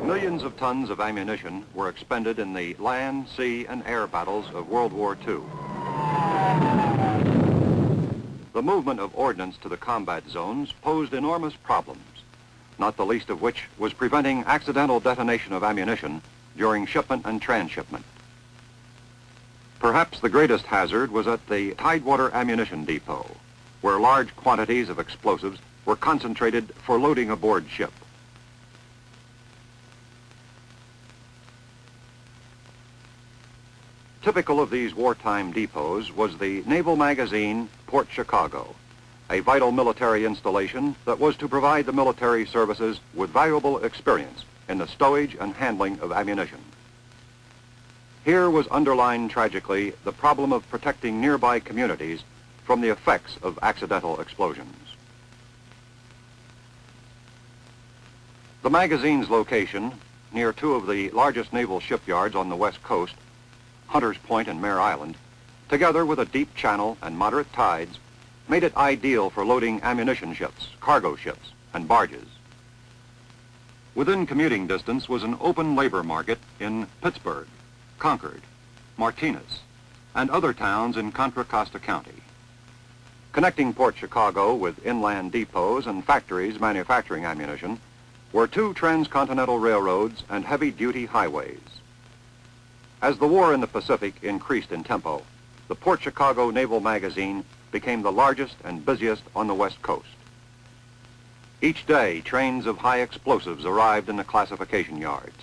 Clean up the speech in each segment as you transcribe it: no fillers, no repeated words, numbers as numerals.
Millions of tons of ammunition were expended in the land, sea, and air battles of World War II. The movement of ordnance to the combat zones posed enormous problems, not the least of which was preventing accidental detonation of ammunition during shipment and transshipment. Perhaps the greatest hazard was at the Tidewater Ammunition Depot, where large quantities of explosives were concentrated for loading aboard ship. Typical of these wartime depots was the Naval Magazine, Port Chicago, a vital military installation that was to provide the military services with valuable experience in the stowage and handling of ammunition. Here was underlined tragically the problem of protecting nearby communities from the effects of accidental explosions. The magazine's location, near two of the largest naval shipyards on the West Coast, Hunter's Point and Mare Island, together with a deep channel and moderate tides, made it ideal for loading ammunition ships, cargo ships, and barges. Within commuting distance was an open labor market in Pittsburgh, Concord, Martinez, and other towns in Contra Costa County. Connecting Port Chicago with inland depots and factories manufacturing ammunition were two transcontinental railroads and heavy-duty highways. As the war in the Pacific increased in tempo, the Port Chicago Naval Magazine became the largest and busiest on the West Coast. Each day, trains of high explosives arrived in the classification yards.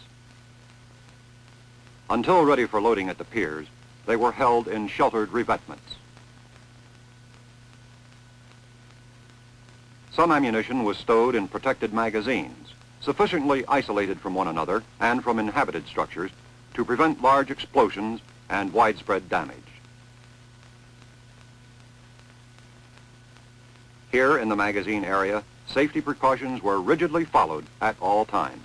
Until ready for loading at the piers, they were held in sheltered revetments. Some ammunition was stowed in protected magazines, sufficiently isolated from one another and from inhabited structures to prevent large explosions and widespread damage. Here in the magazine area, safety precautions were rigidly followed at all times.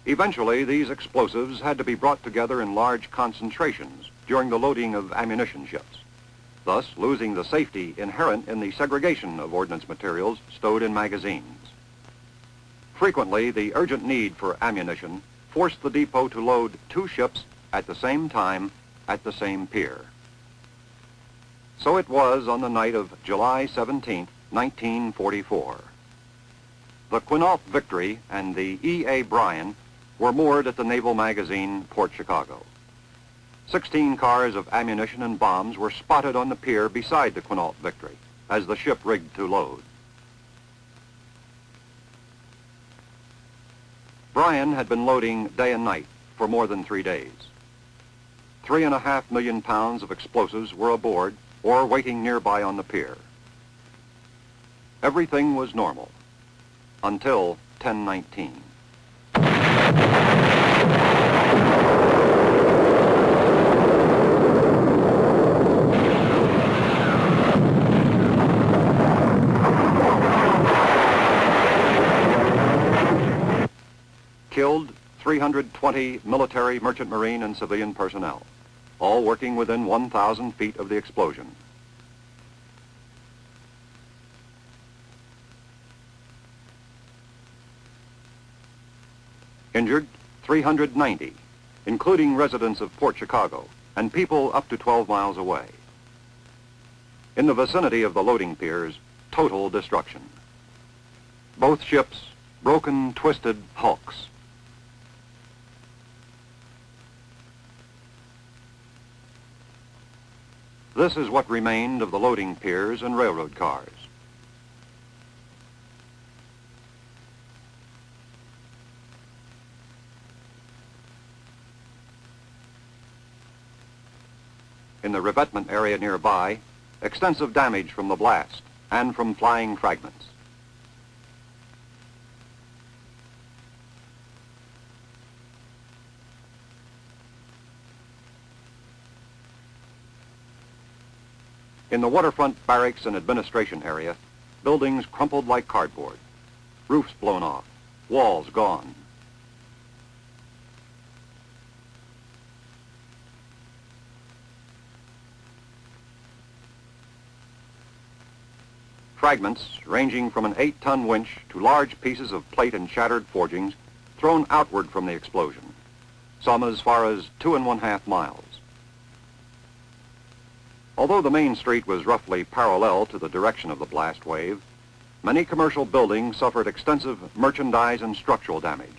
Eventually, these explosives had to be brought together in large concentrations during the loading of ammunition ships, thus losing the safety inherent in the segregation of ordnance materials stowed in magazines. Frequently, the urgent need for ammunition forced the depot to load two ships at the same time at the same pier. So it was on the night of July 17, 1944. The Quinault Victory and the E.A. Bryan were moored at the Naval Magazine, Port Chicago. 16 cars of ammunition and bombs were spotted on the pier beside the Quinault Victory as the ship rigged to load. Bryan had been loading day and night for more than 3 days. 3.5 million pounds of explosives were aboard or waiting nearby on the pier. Everything was normal until 10:19. Killed 320 military, merchant marine, and civilian personnel, all working within 1,000 feet of the explosion. Injured 390, including residents of Port Chicago, and people up to 12 miles away. In the vicinity of the loading piers, total destruction. Both ships, broken, twisted hulks. This is what remained of the loading piers and railroad cars. In the revetment area nearby, extensive damage from the blast and from flying fragments. In the waterfront barracks and administration area, buildings crumpled like cardboard, roofs blown off, walls gone. Fragments ranging from an 8-ton winch to large pieces of plate and shattered forgings thrown outward from the explosion, some as far as 2½ miles. Although the main street was roughly parallel to the direction of the blast wave, many commercial buildings suffered extensive merchandise and structural damage.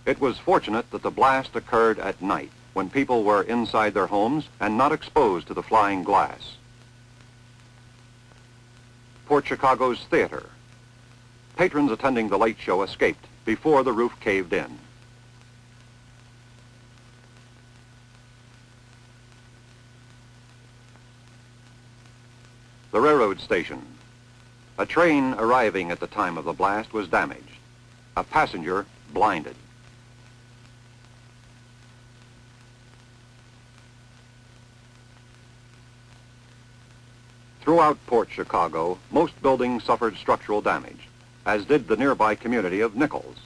It was fortunate that the blast occurred at night, when people were inside their homes and not exposed to the flying glass. Port Chicago's theater. Patrons attending the late show escaped before the roof caved in. The railroad station. A train arriving at the time of the blast was damaged. A passenger blinded. Throughout Port Chicago, most buildings suffered structural damage, as did the nearby community of Nichols.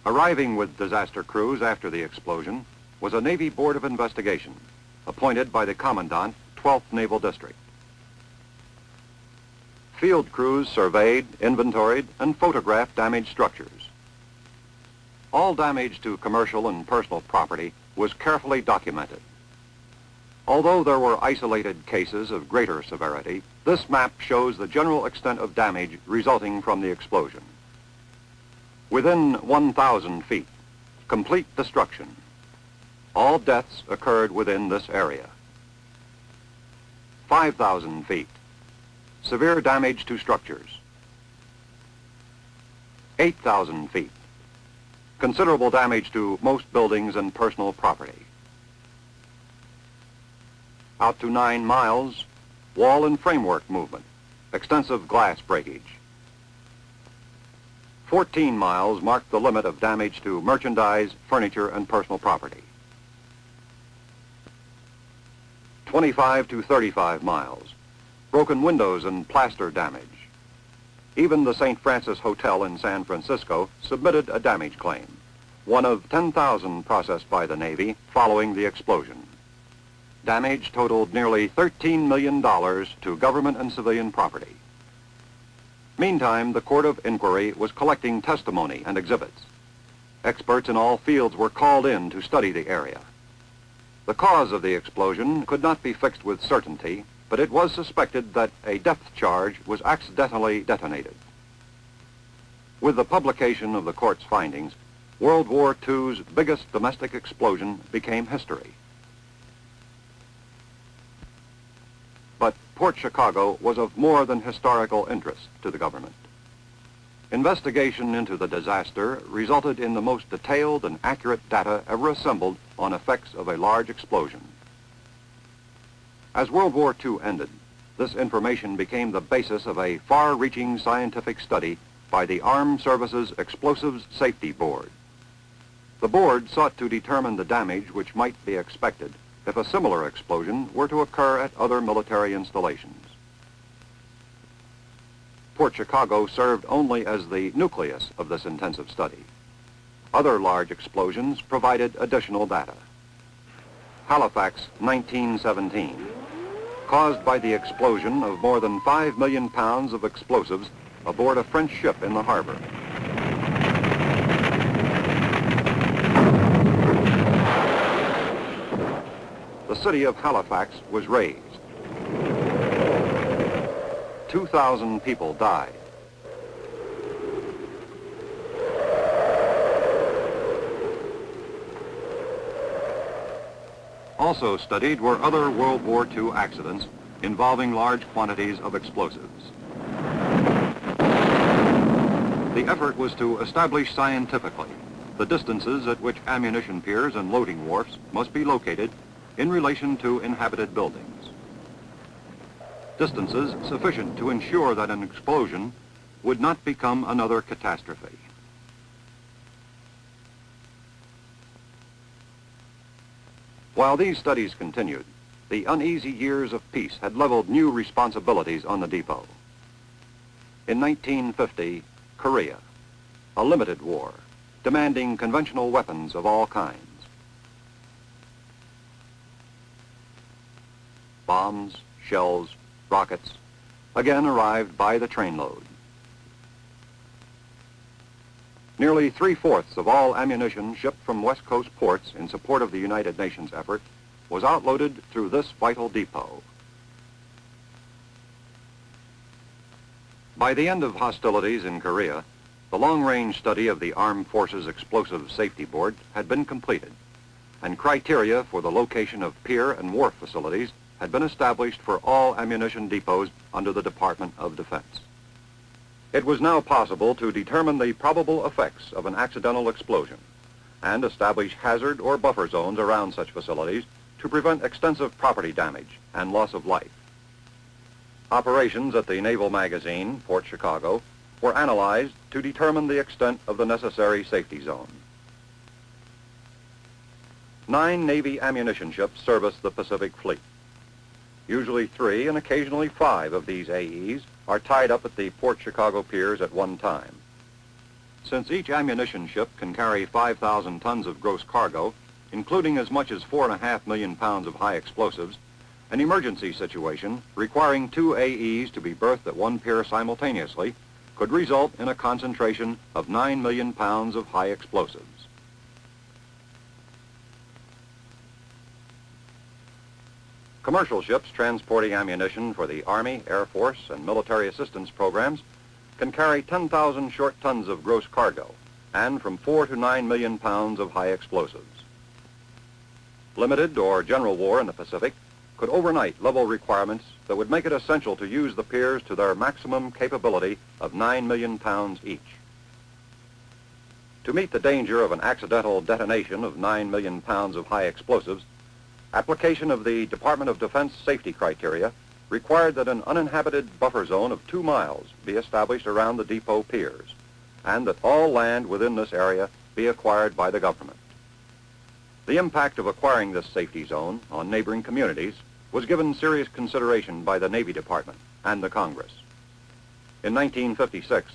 Arriving with disaster crews after the explosion was a Navy Board of Investigation, appointed by the Commandant, 12th Naval District. Field crews surveyed, inventoried, and photographed damaged structures. All damage to commercial and personal property was carefully documented. Although there were isolated cases of greater severity, this map shows the general extent of damage resulting from the explosion. Within 1,000 feet, complete destruction. All deaths occurred within this area. 5,000 feet, severe damage to structures. 8,000 feet, considerable damage to most buildings and personal property. Out to 9 miles, wall and framework movement, extensive glass breakage. 14 miles marked the limit of damage to merchandise, furniture, and personal property. 25 to 35 miles, broken windows and plaster damage. Even the St. Francis Hotel in San Francisco submitted a damage claim, one of 10,000 processed by the Navy following the explosion. Damage totaled nearly $13 million to government and civilian property. Meantime, the Court of Inquiry was collecting testimony and exhibits. Experts in all fields were called in to study the area. The cause of the explosion could not be fixed with certainty, but it was suspected that a depth charge was accidentally detonated. With the publication of the court's findings, World War II's biggest domestic explosion became history. But Port Chicago was of more than historical interest to the government. Investigation into the disaster resulted in the most detailed and accurate data ever assembled on effects of a large explosion. As World War II ended, this information became the basis of a far-reaching scientific study by the Armed Services Explosives Safety Board. The board sought to determine the damage which might be expected if a similar explosion were to occur at other military installations. Port Chicago served only as the nucleus of this intensive study. Other large explosions provided additional data. Halifax, 1917, caused by the explosion of more than 5 million pounds of explosives aboard a French ship in the harbor. The city of Halifax was razed. 2,000 people died. Also studied were other World War II accidents involving large quantities of explosives. The effort was to establish scientifically the distances at which ammunition piers and loading wharfs must be located in relation to inhabited buildings. Distances sufficient to ensure that an explosion would not become another catastrophe. While these studies continued, the uneasy years of peace had leveled new responsibilities on the depot. In 1950, Korea, a limited war, demanding conventional weapons of all kinds. Bombs, shells, rockets, again arrived by the trainload. Nearly 3/4 of all ammunition shipped from West Coast ports in support of the United Nations effort was outloaded through this vital depot. By the end of hostilities in Korea, the long-range study of the Armed Forces Explosive Safety Board had been completed, and criteria for the location of pier and wharf facilities had been established for all ammunition depots under the Department of Defense. It was now possible to determine the probable effects of an accidental explosion and establish hazard or buffer zones around such facilities to prevent extensive property damage and loss of life. Operations at the Naval Magazine, Port Chicago, were analyzed to determine the extent of the necessary safety zone. 9 Navy ammunition ships service the Pacific Fleet. Usually 3 and occasionally 5 of these AEs are tied up at the Port Chicago piers at one time. Since each ammunition ship can carry 5,000 tons of gross cargo, including as much as 4.5 million pounds of high explosives, an emergency situation requiring 2 AEs to be berthed at one pier simultaneously could result in a concentration of 9 million pounds of high explosives. Commercial ships transporting ammunition for the Army, Air Force, and military assistance programs can carry 10,000 short tons of gross cargo and from 4 to 9 million pounds of high explosives. Limited or general war in the Pacific could overnight level requirements that would make it essential to use the piers to their maximum capability of 9 million pounds each. To meet the danger of an accidental detonation of 9 million pounds of high explosives, application of the Department of Defense safety criteria required that an uninhabited buffer zone of 2 miles be established around the depot piers, and that all land within this area be acquired by the government. The impact of acquiring this safety zone on neighboring communities was given serious consideration by the Navy Department and the Congress. In 1956,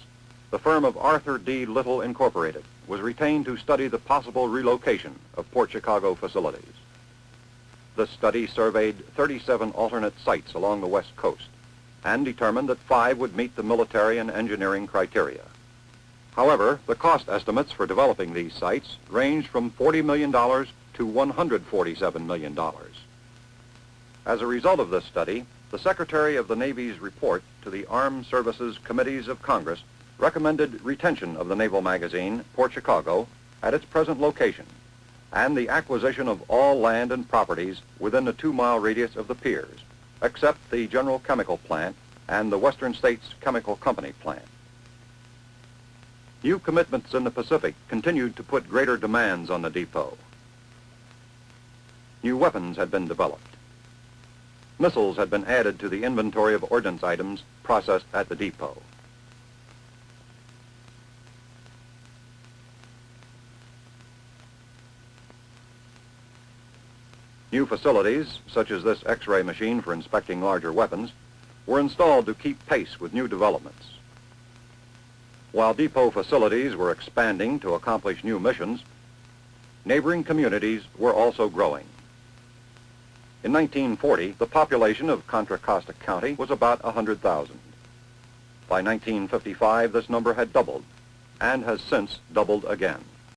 the firm of Arthur D. Little Incorporated was retained to study the possible relocation of Port Chicago facilities. This study surveyed 37 alternate sites along the West Coast and determined that 5 would meet the military and engineering criteria. However, the cost estimates for developing these sites ranged from $40 million to $147 million. As a result of this study, the Secretary of the Navy's report to the Armed Services Committees of Congress recommended retention of the Naval Magazine, Port Chicago, at its present location, and the acquisition of all land and properties within the 2-mile radius of the piers, except the General Chemical Plant and the Western States Chemical Company plant. New commitments in the Pacific continued to put greater demands on the depot. New weapons had been developed. Missiles had been added to the inventory of ordnance items processed at the depot. New facilities, such as this X-ray machine for inspecting larger weapons, were installed to keep pace with new developments. While depot facilities were expanding to accomplish new missions, neighboring communities were also growing. In 1940, the population of Contra Costa County was about 100,000. By 1955, this number had doubled and has since doubled again.